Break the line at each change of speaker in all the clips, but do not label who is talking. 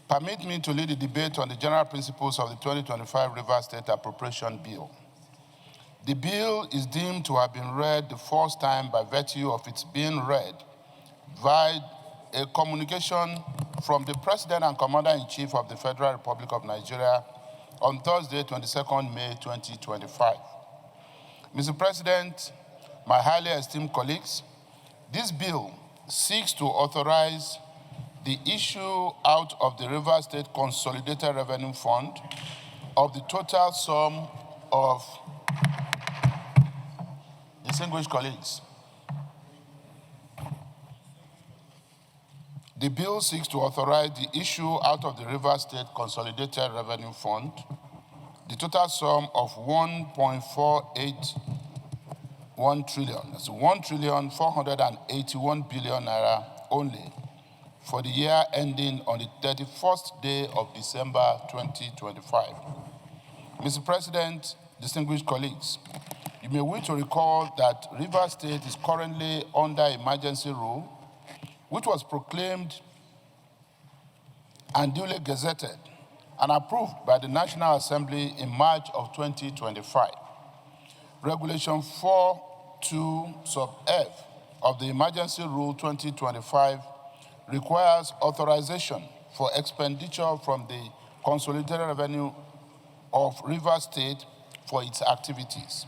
Permit me to lead the debate on the general principles of the 2025 Rivers State Appropriation Bill. The bill is deemed to have been read the first time by virtue of its being read via a communication from the President and Commander-in-Chief of the Federal Republic of Nigeria on Thursday, 22nd May 2025. Mr. President, my highly esteemed colleagues, this bill seeks to authorize the issue out of the Rivers State Consolidated Revenue Fund of the total sum of, distinguished colleagues, the bill seeks to authorize the issue out of the Rivers State Consolidated Revenue Fund the total sum of 1.481 trillion, that's 1,481 billion naira only, for the year ending on the 31st day of December 2025. Mr. President, distinguished colleagues, you may wish to recall that Rivers State is currently under emergency rule, which was proclaimed and duly gazetted and approved by the National Assembly in March of 2025. Regulation 4.2 sub F of the Emergency Rule 2025 requires authorization for expenditure from the consolidated revenue of Rivers State for its activities.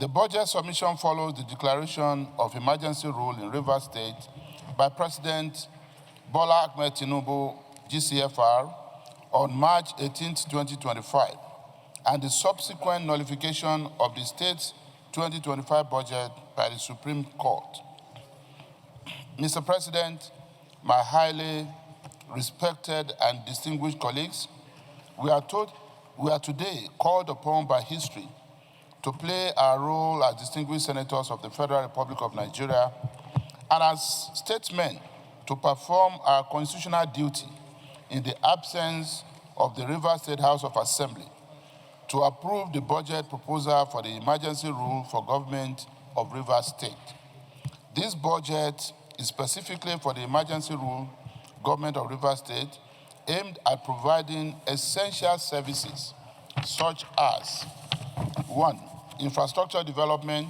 The budget submission follows the declaration of emergency rule in Rivers State by President Bola Ahmed Tinubu, GCFR, on March 18, 2025, and the subsequent nullification of the state's 2025 budget by the Supreme Court. Mr. President, my highly respected and distinguished colleagues, we are today called upon by history to play our role as distinguished senators of the Federal Republic of Nigeria and as statesmen to perform our constitutional duty in the absence of the Rivers State House of Assembly to approve the budget proposal for the emergency rule for government of Rivers State. This budget is specifically for the emergency rule government of Rivers State, aimed at providing essential services such as 1. Infrastructure development,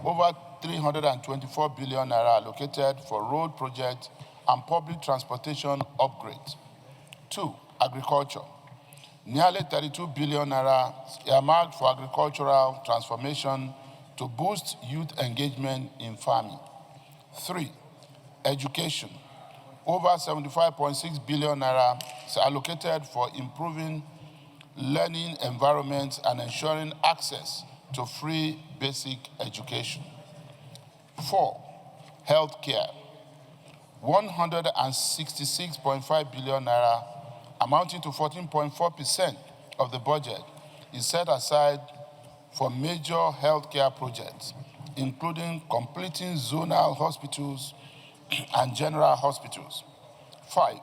over 324 billion naira allocated for road projects and public transportation upgrades. 2. Agriculture, nearly 32 billion naira earmarked for agricultural transformation to boost youth engagement in farming. 3. Education, over 75.6 billion naira allocated for improving learning environments and ensuring access to free basic education. 4. Healthcare, 166.5 billion naira, amounting to 14.4% of the budget, is set aside for major healthcare projects, including completing zonal hospitals and general hospitals. 5.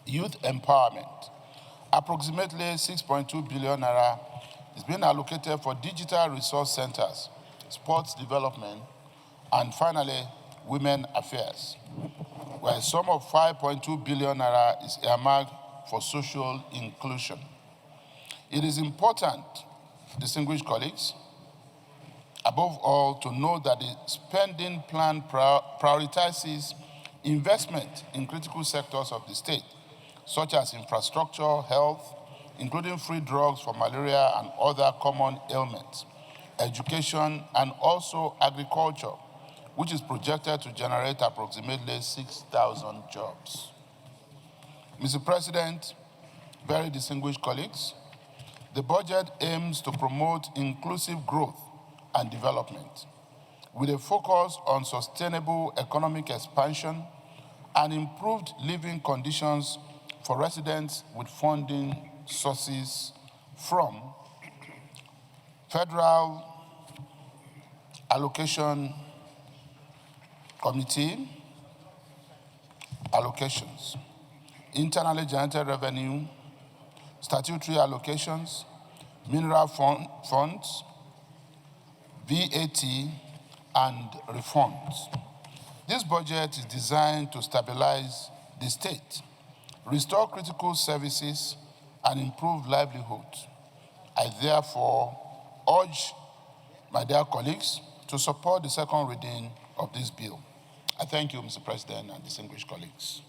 Youth empowerment, approximately 6.2 billion naira is being allocated for digital resource centers, sports development, and finally, women affairs, where a sum of 5.2 billion naira is earmarked for social inclusion. It is important, distinguished colleagues, above all, to note that the spending plan prioritizes investment in critical sectors of the state, such as infrastructure, health, including free drugs for malaria and other common ailments, education, and also agriculture, which is projected to generate approximately 6,000 jobs. Mr. President, very distinguished colleagues, the budget aims to promote inclusive growth and development with a focus on sustainable economic expansion and improved living conditions for residents with funding sources from Federal Allocation Committee allocations, internally generated revenue, statutory allocations, mineral funds, VAT, and refunds. This budget is designed to stabilize the state, restore critical services, and improve livelihoods. I therefore urge my dear colleagues to support the second reading of this bill. I thank you, Mr. President, and distinguished colleagues.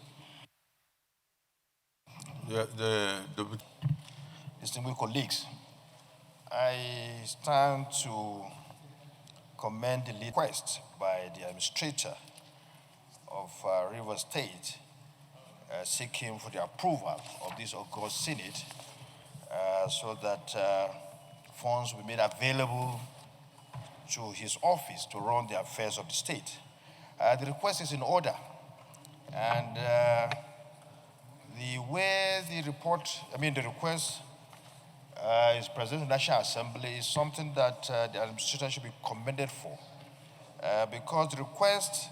Distinguished colleagues, I stand to commend the request by the administrator of Rivers State seeking for the approval of this August Senate so that funds will be made available to his office to run the affairs of the state. The request is in order, and the way the request is presented in the National Assembly is something that the administrator should be commended for, because the request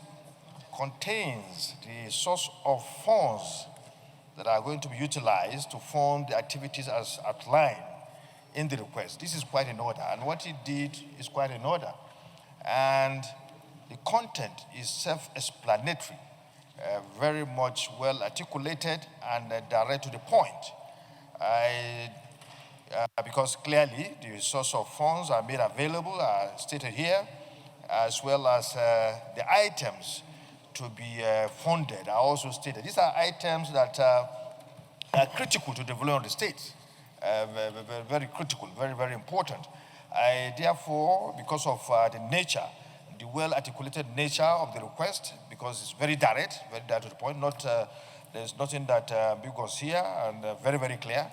contains the source of funds that are going to be utilized to fund the activities as outlined in the request. This is quite in order, and what he did is quite in order. And the content is self-explanatory, very much well articulated and direct to the point. Because clearly the source of funds are made available, are stated here, as well as the items to be funded are also stated. These are items that are critical to the development of the state, very critical, very, very important. Therefore, because of the nature, the well-articulated nature of the request, because it's very direct to the point, there's nothing that ambiguous here, and very, very clear.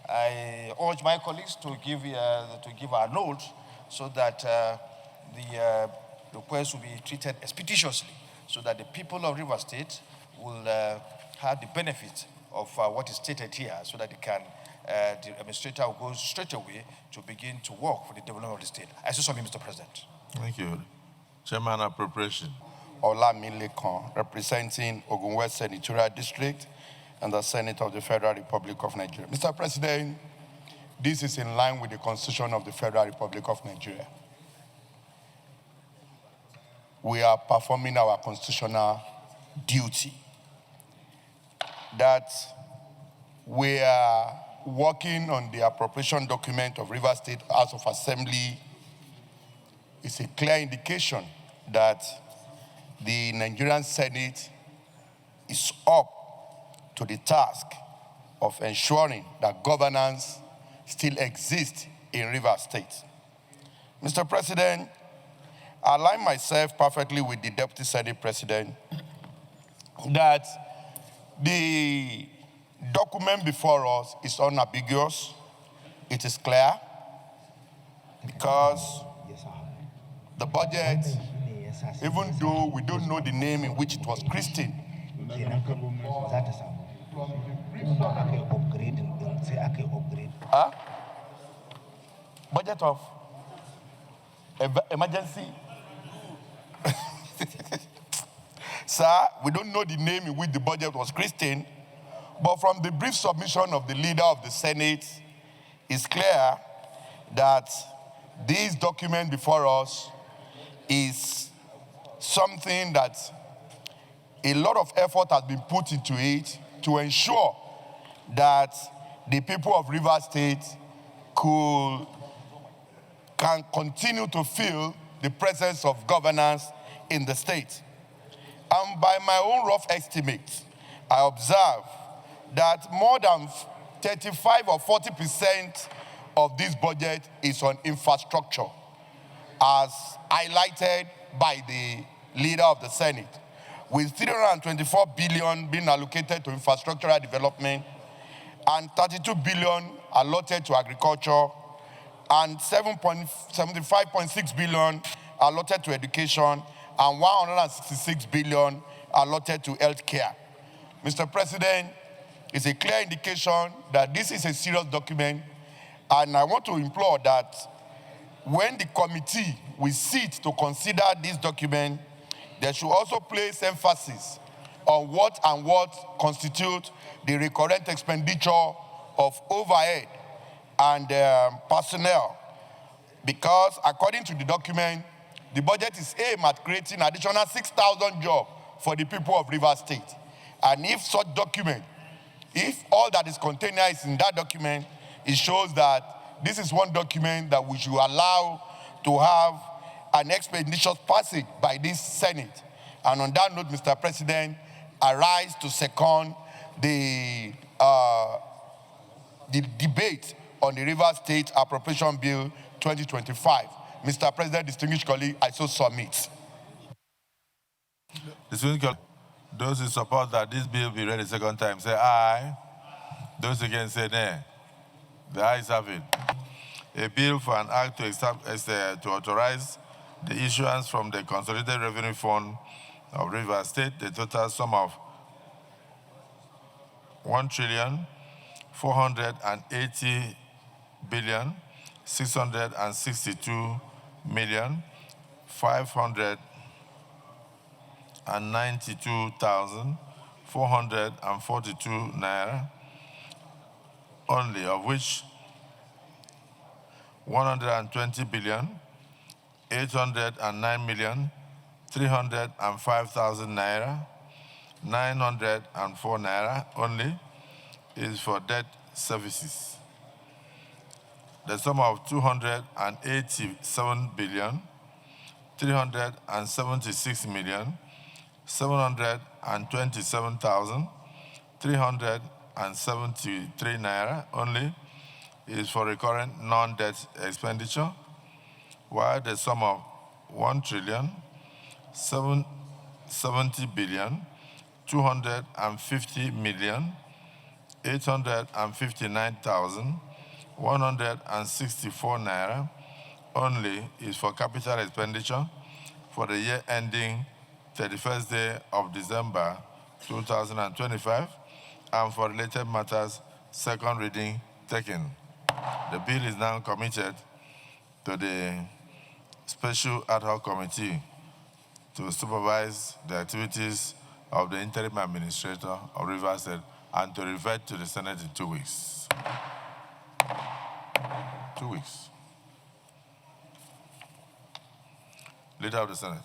I urge my colleagues to give our note so that the request will be treated expeditiously, so that the people of Rivers State will have the benefit of what is stated here, so that the administrator will go straight away to begin to work for the development of the state. I say something, Mr. President.
Thank you. Chairman Appropriation.
Olamilekan, representing Ogun West Senatorial District and the Senate of the Federal Republic of Nigeria. Mr. President, this is in line with the Constitution of the Federal Republic of Nigeria. We are performing our constitutional duty. That we are working on the appropriation document of Rivers State House of Assembly is a clear indication that the Nigerian Senate is up to the task of ensuring that governance still exists in Rivers State. Mr. President, I align myself perfectly with the Deputy Senate President that the document before us is unambiguous, it is clear, because the budget, even though we don't know the name in which it was christened, budget of emergency. Sir, we don't know the name in which the budget was christened, but from the brief submission of the leader of the Senate, it's clear that this document before us is something that a lot of effort has been put into it to ensure that the people of Rivers State can continue to feel the presence of governance in the state. And by my own rough estimate, I observe that more than 35 or 40% of this budget is on infrastructure, as highlighted by the leader of the Senate, with 324 billion being allocated to infrastructural development and 32 billion allotted to agriculture and 75.6 billion allotted to education and 166 billion allotted to healthcare. Mr. President, it's a clear indication that this is a serious document, and I want to implore that when the committee will sit to consider this document, they should also place emphasis on what constitute the recurrent expenditure of overhead and personnel. Because according to the document, the budget is aimed at creating additional 6,000 jobs for the people of Rivers State. And if such document If all that is contained here is in that document, it shows that this is one document that we should allow to have an expeditious passage by this Senate. And on that note, Mr. President, I rise to second the debate on the River State Appropriation Bill 2025. Mr. President, distinguished colleague, I so submit.
Distinguished colleague, those who support that this bill be read a second time, say aye. Those against say nay. The ayes have it. A bill for an act to authorize the issuance from the Consolidated Revenue Fund of River State, the total sum of 1,080,662,592,442 naira only, of which 120,809,305,000 naira, 904 naira only is for debt services. The sum of 288,726,727,373 naira only is for recurrent non-debt expenditure, while the sum of 1,070,250,859,164 naira only is for capital expenditure for the year ending 31st day of December 2025 and for related matters, second reading taken. The bill is now committed to the Special Ad Hoc Committee to supervise the activities of the interim administrator of Rivers State and to revert to the Senate in 2 weeks. 2 weeks. Leader of the Senate.